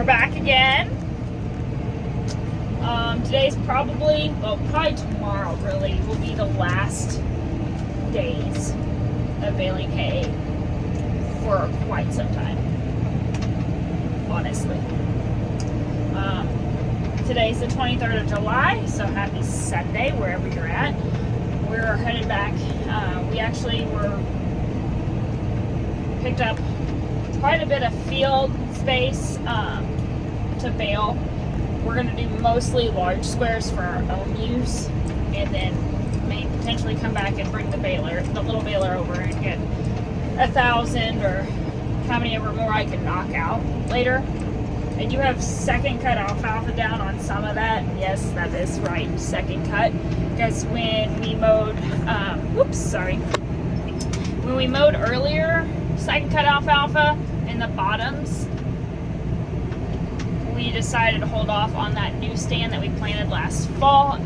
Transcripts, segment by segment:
back again. Today's probably tomorrow really will be the last days of baling hay for quite some time, honestly. Today's the 23rd of July, so happy Sunday wherever you're at. We're headed back. We actually picked up quite a bit of field space to bale. We're going to do mostly large squares for our own use, and then may potentially come back and bring the little baler over and get 1,000 or how many ever more I can knock out later. I do have second cut alfalfa down on some of that. Yes, that is right, second cut. Because when we mowed, when we mowed earlier, second cut alfalfa in the bottoms, we decided to hold off on that new stand that we planted last fall.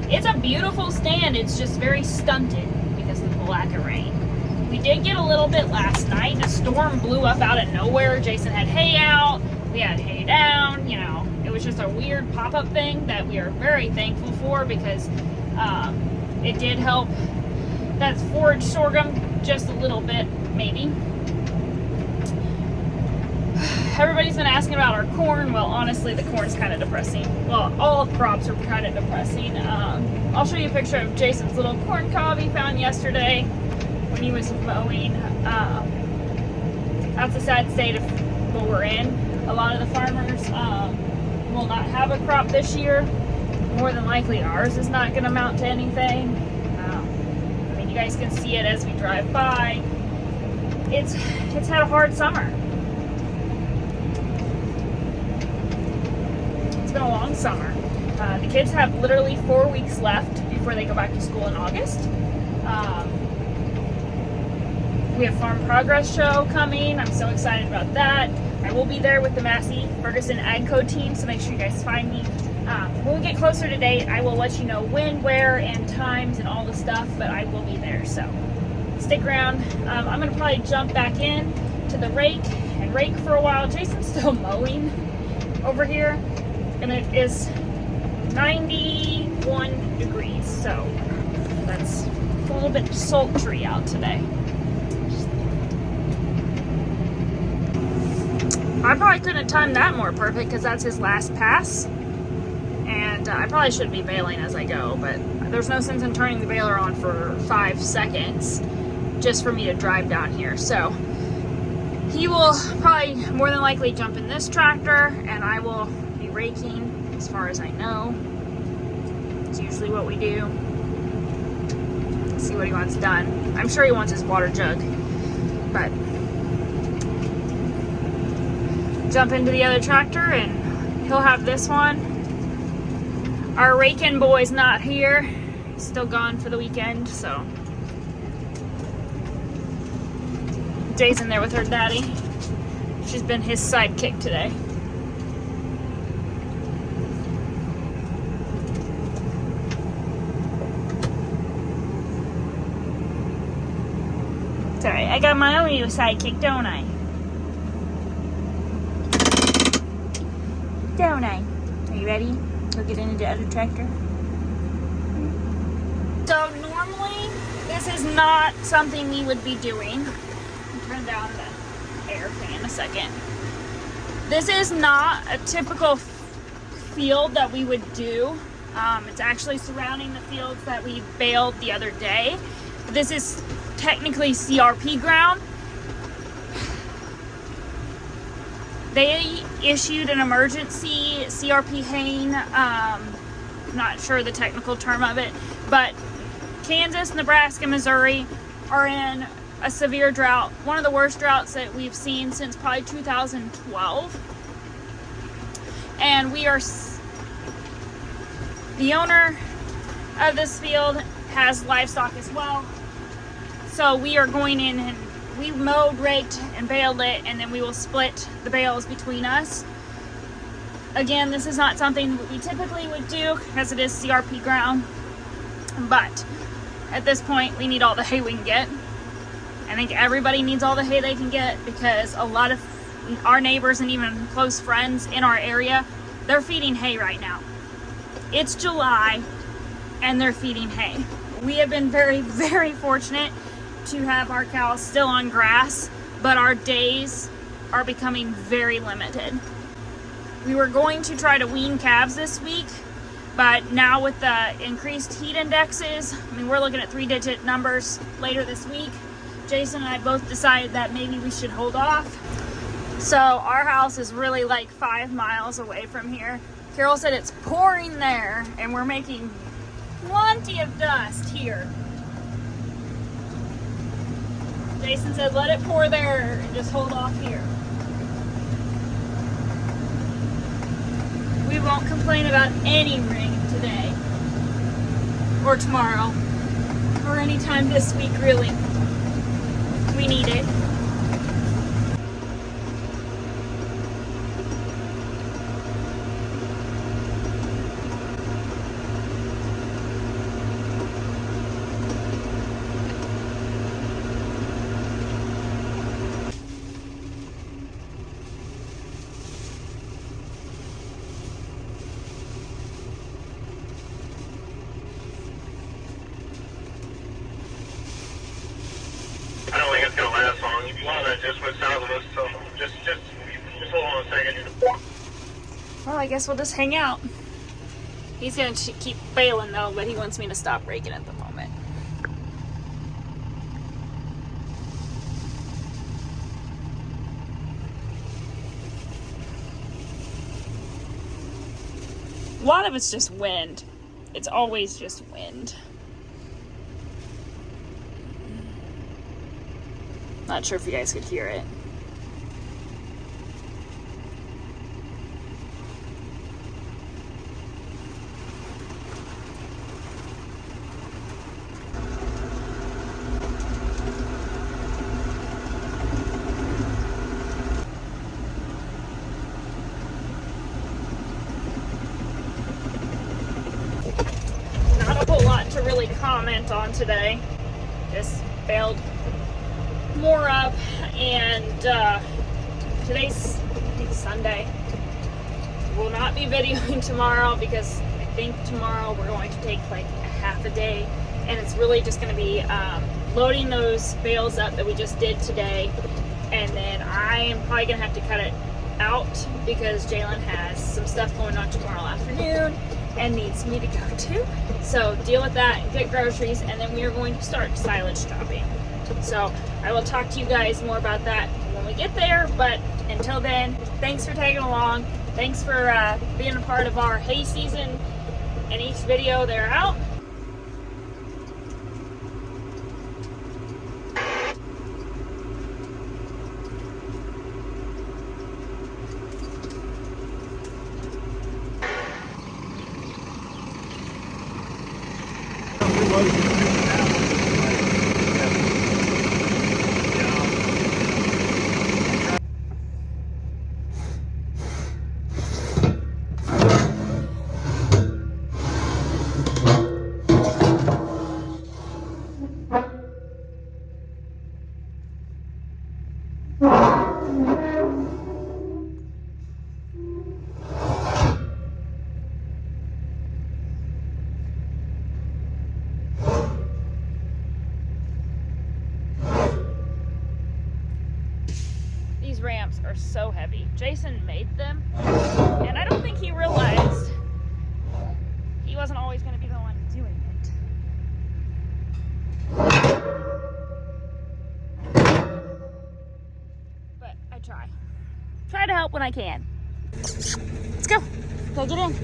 It's a beautiful stand. It's just very stunted because of the lack of rain. We did get a little bit last night. A storm blew up out of nowhere. Jason had hay out. We had hay down. You know, it was just a weird pop-up thing that we are very thankful for because it did help that forage sorghum just a little bit, maybe. Everybody's been asking about our corn. Well, honestly, the corn's kind of depressing. Well, all crops are kind of depressing. I'll show you a picture of Jason's little corn cob he found yesterday when he was mowing. That's a sad state of what we're in. A lot of the farmers will not have a crop this year. More than likely, ours is not going to amount to anything. I mean, you guys can see it as we drive by. It's had a hard summer. It's been a long summer. The kids have literally 4 weeks left before they go back to school in August. We have Farm Progress Show coming. I'm so excited about that. I will be there with the Massey Ferguson AgCo team, so make sure you guys find me. When we get closer to date, I will let you know when, where, and times and all the stuff, but I will be there, so stick around. I'm going to probably jump back in to the rake and rake for a while. Jason's still mowing over here, and it is 91 degrees, so that's a little bit sultry out today. I probably couldn't have timed that more perfect because that's his last pass, and I probably should be baling as I go, but there's no sense in turning the baler on for 5 seconds just for me to drive down here. So he will probably more than likely jump in this tractor, and I will be raking as far as I know. It's usually what we do. Let's see what he wants done. I'm sure he wants his water jug, but jump into the other tractor and he'll have this one. Our raking boy's not here. He's still gone for the weekend, so Jay's in there with her daddy. She's been his sidekick today. Sorry, I got my own new sidekick, don't I? Don't I? Are you ready? Go get into the other tractor. So normally, this is not something we would be doing. I'll turn down the air fan a second. This is not a typical field that we would do. It's actually surrounding the fields that we baled the other day. This is technically CRP ground. They issued an emergency CRP Hay, not sure the technical term of it, but Kansas, Nebraska, Missouri are in a severe drought, one of the worst droughts that we've seen since probably 2012. And we are, the owner of this field has livestock as well. So we are going in and we mowed, raked, and baled it, and then we will split the bales between us. Again, this is not something that we typically would do because it is CRP ground, but at this point we need all the hay we can get. I think everybody needs all the hay they can get because a lot of our neighbors and even close friends in our area, they're feeding hay right now. It's July and they're feeding hay. We have been very, very fortunate to have our cows still on grass, but our days are becoming very limited. We were going to try to wean calves this week, but now with the increased heat indexes, I mean, we're looking at 3-digit numbers later this week. Jason and I both decided that maybe we should hold off. So our house is really like 5 miles away from here. Carol said it's pouring there and we're making plenty of dust here. Jason said let it pour there and just hold off here. We won't complain about any rain today or tomorrow or anytime this week really. We need it. I don't think it's gonna last long. If you want to just went south of us, so just hold on a second. Well, I guess we'll just hang out. He's gonna keep baling though, but he wants me to stop raking at the moment. A lot of it's just wind. It's always just wind. Not sure if you guys could hear it. Not a whole lot to really comment on today. Just baled more up, and today's, I think, Sunday. We'll not be videoing tomorrow because I think tomorrow we're going to take like a half a day, and it's really just going to be loading those bales up that we just did today, and then I am probably going to have to cut it out because Jalen has some stuff going on tomorrow afternoon and needs me to go to. So deal with that and get groceries, and then we are going to start silage chopping. So I will talk to you guys more about that when we get there, but until then, thanks for tagging along. Thanks for being a part of our hay season and each video they're out. These ramps are so heavy. Jason made them, and I don't think he realized he wasn't always going to be the one doing it. But I try. Try to help when I can. Let's go. Go get in.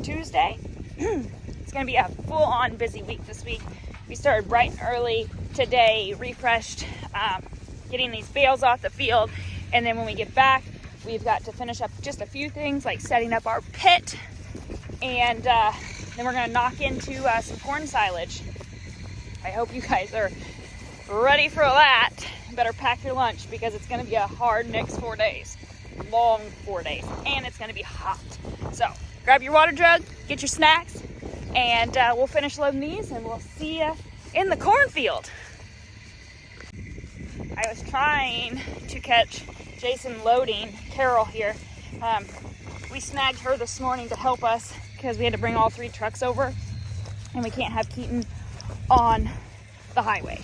Tuesday. It's gonna be a full-on busy week this week. We started bright and early today, refreshed, getting these bales off the field, and then when we get back, we've got to finish up just a few things like setting up our pit, and then we're gonna knock into some corn silage. I hope you guys are ready for that. Better pack your lunch because it's gonna be a hard next 4 days. Long 4 days, and it's gonna be hot. So grab your water jug, get your snacks, and we'll finish loading these, and we'll see you in the cornfield. I was trying to catch Jason loading Carol here. We snagged her this morning to help us because we had to bring all 3 trucks over, and we can't have Keaton on the highway.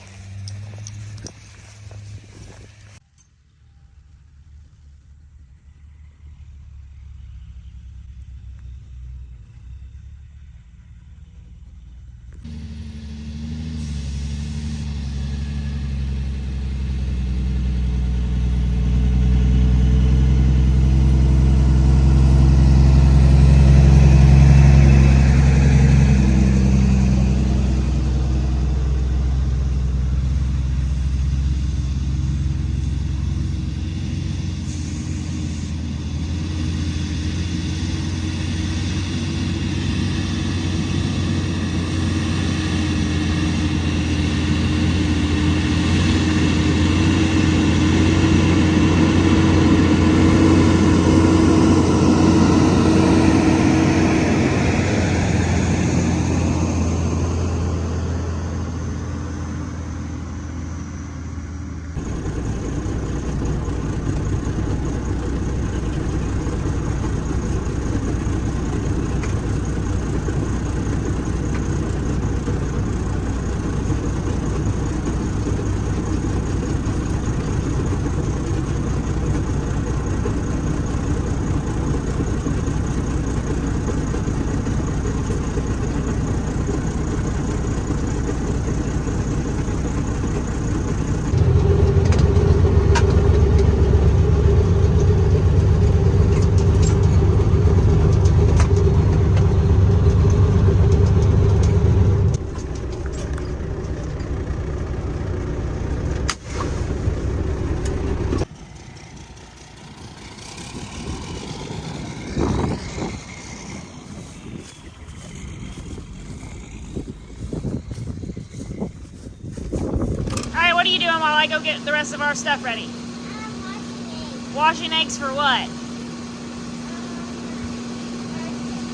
What are you doing while I go get the rest of our stuff ready? Washing eggs for what?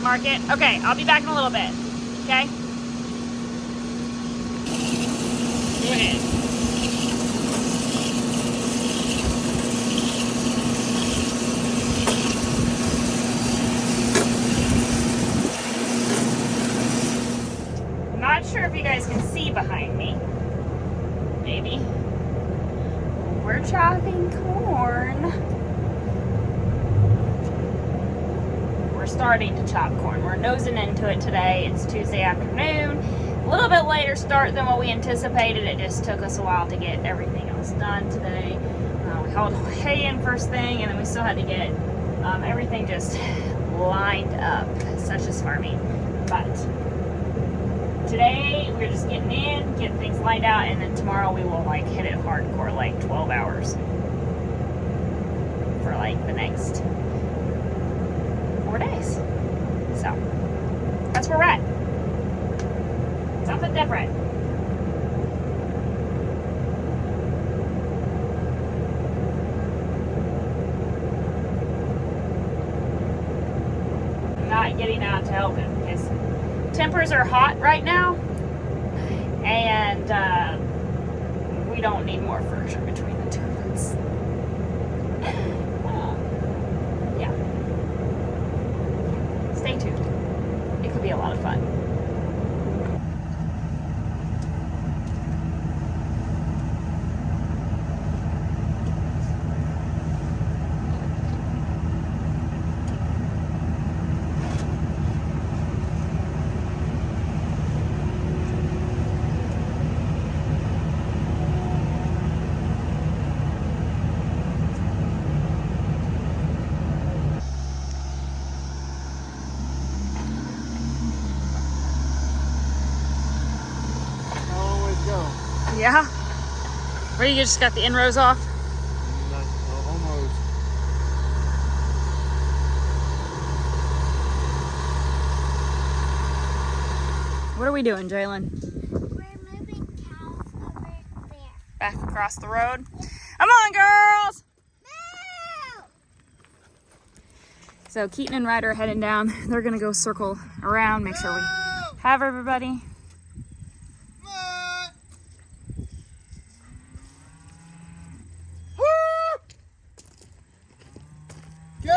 Market? Okay, I'll be back in a little bit. Okay? Go ahead. I'm not sure if you guys can see behind me. Maybe. We're chopping corn. We're starting to chop corn. We're nosing into it today. It's Tuesday afternoon. A little bit later start than what we anticipated. It just took us a while to get everything else done today. We hauled hay in first thing, and then we still had to get everything just lined up, such as farming. But today we're just getting in, getting things lined out, and then tomorrow we will like hit it hardcore, like 12 hours for like the next 4 days. So that's where we're at. Something different. I'm not getting out to help him because tempers are hot right now, and we don't need more furniture between the two of us. Yeah. Stay tuned. It could be a lot of fun. Yeah? Where you just got the inrows off? Almost. What are we doing, Jalen? We're moving cows over there. Back across the road. Come on, girls! No! So Keaton and Ryder are heading down. They're gonna go circle around, make sure we have everybody. Go!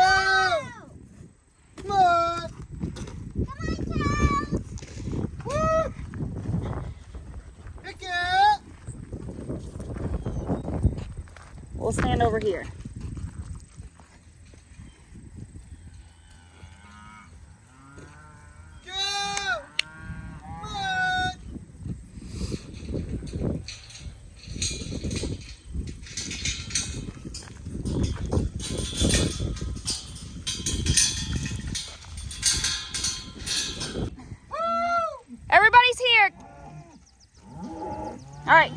Come on! Come on, cows! Woo! Pick it! We'll stand over here. Go! Come on! Everybody's here. All right.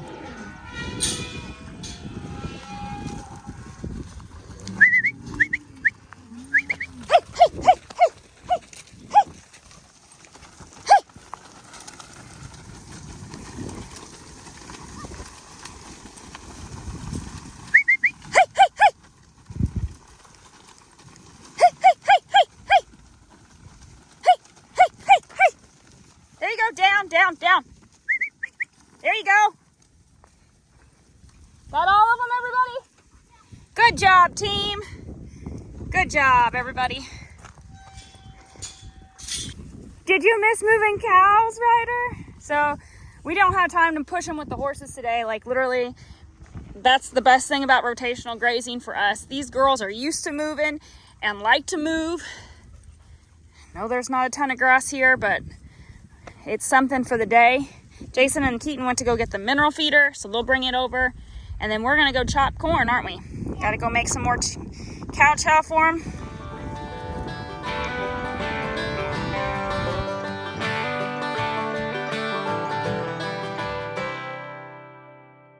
There you go, down, down, down. There you go. Got all of them, everybody? Good job, team. Good job, everybody. Did you miss moving cows, Ryder? So we don't have time to push them with the horses today. Like literally, that's the best thing about rotational grazing for us. These girls are used to moving and like to move. No, there's not a ton of grass here, but it's something for the day. Jason and Keaton went to go get the mineral feeder, so they'll bring it over. And then we're gonna go chop corn, aren't we? Gotta go make some more cow chow for them.